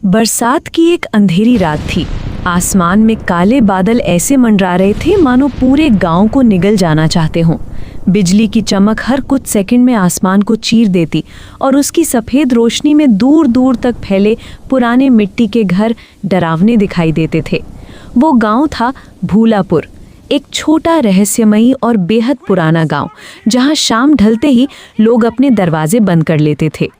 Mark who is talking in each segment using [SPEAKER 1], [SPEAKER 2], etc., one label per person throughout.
[SPEAKER 1] बरसात की एक अंधेरी रात थी। आसमान में काले बादल ऐसे मंडरा रहे थे मानो पूरे गांव को निगल जाना चाहते हों। बिजली की चमक हर कुछ सेकंड में आसमान को चीर देती और उसकी सफ़ेद रोशनी में दूर दूर तक फैले पुराने मिट्टी के घर डरावने दिखाई देते थे। वो गांव था भूलापुर, एक छोटा रहस्यमयी और बेहद पुराना गांव, जहां शाम ढलते ही लोग अपने दरवाजे बंद कर लेते थे।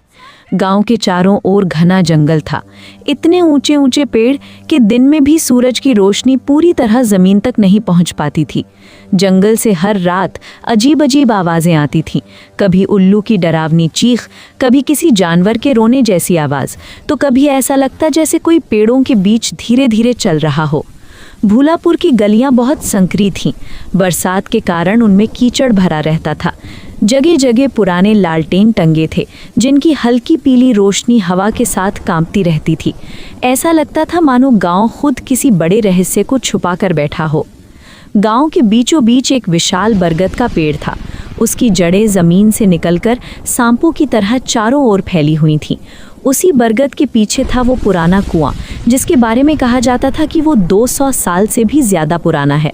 [SPEAKER 1] गांव के चारों ओर घना जंगल था, इतने ऊंचे ऊंचे पेड़ कि दिन में भी सूरज की रोशनी पूरी तरह जमीन तक नहीं पहुंच पाती थी। जंगल से हर रात अजीब अजीब आवाज़ें आती थीं, कभी उल्लू की डरावनी चीख, कभी किसी जानवर के रोने जैसी आवाज़, तो कभी ऐसा लगता जैसे कोई पेड़ों के बीच धीरे धीरे चल रहा हो। भूलापुर की गलियां बहुत संकरी थीं, बरसात के कारण उनमें कीचड़ भरा रहता था। जगह जगह पुराने लालटेन टंगे थे, जिनकी हल्की पीली रोशनी हवा के साथ कांपती रहती थी। ऐसा लगता था मानो गांव खुद किसी बड़े रहस्य को छुपा कर बैठा हो। गांव के बीचों बीच एक विशाल बरगद का पेड़ था। उसकी जड़ें जमीन से निकलकर सांपों की तरह चारों ओर फैली हुई थीं। उसी बरगद के पीछे था वो पुराना कुआं, जिसके बारे में कहा जाता था कि वो 200 साल से भी ज़्यादा पुराना है।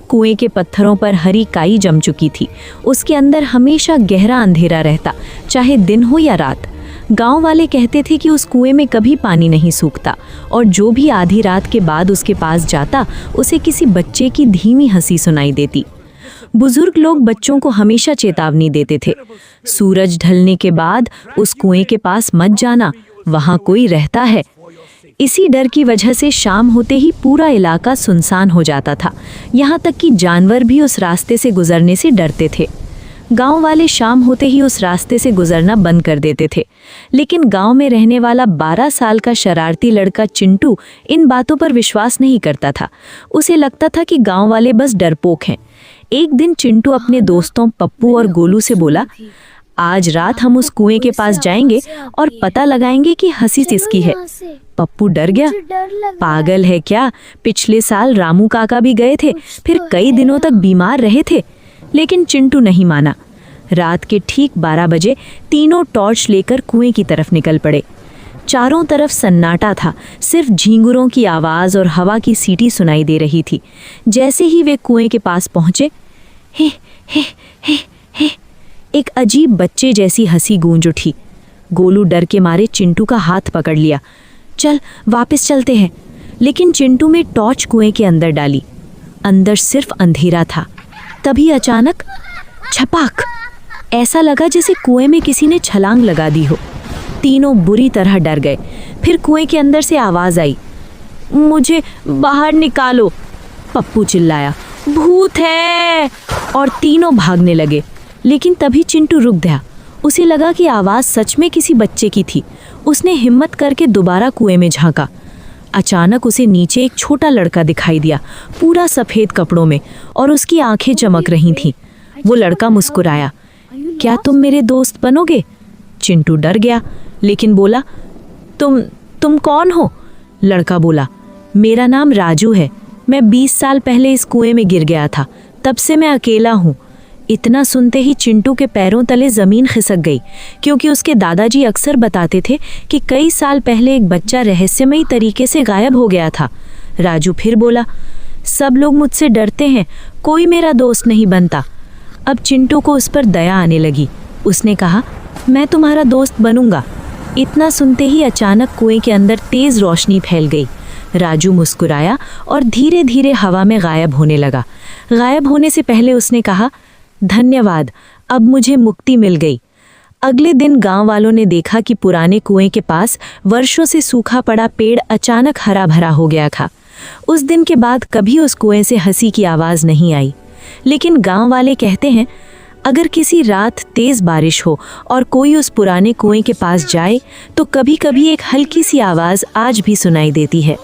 [SPEAKER 1] कुएं के पत्थरों पर हरी काई जम चुकी थी। उसके अंदर हमेशा गहरा अंधेरा रहता, चाहे दिन हो या रात। गांव वाले कहते थे कि उस कुएं में कभी पानी नहीं सूखता, और जो भी आधी रात के बाद उसके पास जाता, उसे किसी बच्चे की धीमी हंसी सुनाई देती। बुजुर्ग लोग बच्चों को हमेशा चेतावनी देते थे, सूरज ढलने के बाद उस कुएं के पास मत जाना, वहां कोई रहता है। इसी डर की वजह से शाम होते ही पूरा इलाका सुनसान हो जाता था, यहाँ तक कि जानवर भी उस रास्ते से गुजरने से डरते थे। गांव वाले शाम होते ही उस रास्ते से गुजरना बंद कर देते थे, लेकिन गांव में रहने वाला 12 साल का शरारती लड़का चिंटू इन बातों पर विश्वास नहीं करता था। उसे लगता था कि गांव वाले बस डरपोक हैं। एक दिन चिंटू अपने दोस्तों पप्पू और गोलू से बोला, आज रात हम उस कुएं के पास जाएंगे और पता लगाएंगे कि हंसी किसकी है। पप्पू डर गया। पागल है क्या, पिछले साल रामू काका भी गए थे, फिर कई दिनों तक बीमार रहे थे। लेकिन चिंटू नहीं माना। रात के ठीक 12 बजे तीनों टॉर्च लेकर कुएं की तरफ निकल पड़े। चारों तरफ सन्नाटा था, सिर्फ झींगुरों की आवाज़ और हवा की सीटी सुनाई दे रही थी। जैसे ही वे कुएं के पास पहुंचे, हे हे हे हे, एक अजीब बच्चे जैसी हंसी गूंज उठी। गोलू डर के मारे चिंटू का हाथ पकड़ लिया। चल वापस चलते हैं। लेकिन चिंटू में टॉर्च कुएं के अंदर डाली। अंदर सिर्फ अंधेरा था। तभी अचानक छपाक, ऐसा लगा जैसे कुएं में किसी ने छलांग लगा दी हो। तीनों बुरी तरह डर गए। फिर कुएं के अंदर से आवाज़ आई, मुझे बाहर निकालो। पप्पू चिल्लाया, भूत है, और तीनों भागने लगे। लेकिन तभी चिंटू रुक गया। उसे लगा कि आवाज़ सच में किसी बच्चे की थी। उसने हिम्मत करके दोबारा कुएं में झांका। अचानक उसे नीचे एक छोटा लड़का दिखाई दिया, पूरा सफ़ेद कपड़ों में, और उसकी आंखें चमक रही थीं। वो लड़का मुस्कुराया, क्या तुम मेरे दोस्त बनोगे? चिंटू डर गया, लेकिन बोला, तुम कौन हो? लड़का बोला, मेरा नाम राजू है। मैं 20 साल पहले इस कुएं में गिर गया था, तब से मैं अकेला हूँ। इतना सुनते ही चिंटू के पैरों तले ज़मीन खिसक गई, क्योंकि उसके दादाजी अक्सर बताते थे कि कई साल पहले एक बच्चा रहस्यमयी तरीके से गायब हो गया था। राजू फिर बोला, सब लोग मुझसे डरते हैं, कोई मेरा दोस्त नहीं बनता। अब चिंटू को उस पर दया आने लगी। उसने कहा, मैं तुम्हारा दोस्त बनूंगा। इतना सुनते ही अचानक कुएं के अंदर तेज़ रोशनी फैल गई। राजू मुस्कुराया और धीरे धीरे हवा में गायब होने लगा। गायब होने से पहले उसने कहा, धन्यवाद, अब मुझे मुक्ति मिल गई। अगले दिन गांव वालों ने देखा कि पुराने कुएं के पास वर्षों से सूखा पड़ा पेड़ अचानक हरा भरा हो गया था। उस दिन के बाद कभी उस कुएं से हंसी की आवाज़ नहीं आई। लेकिन गांव वाले कहते हैं, अगर किसी रात तेज़ बारिश हो और कोई उस पुराने कुएं के पास जाए, तो कभी कभी एक हल्की सी आवाज़ आज भी सुनाई देती है।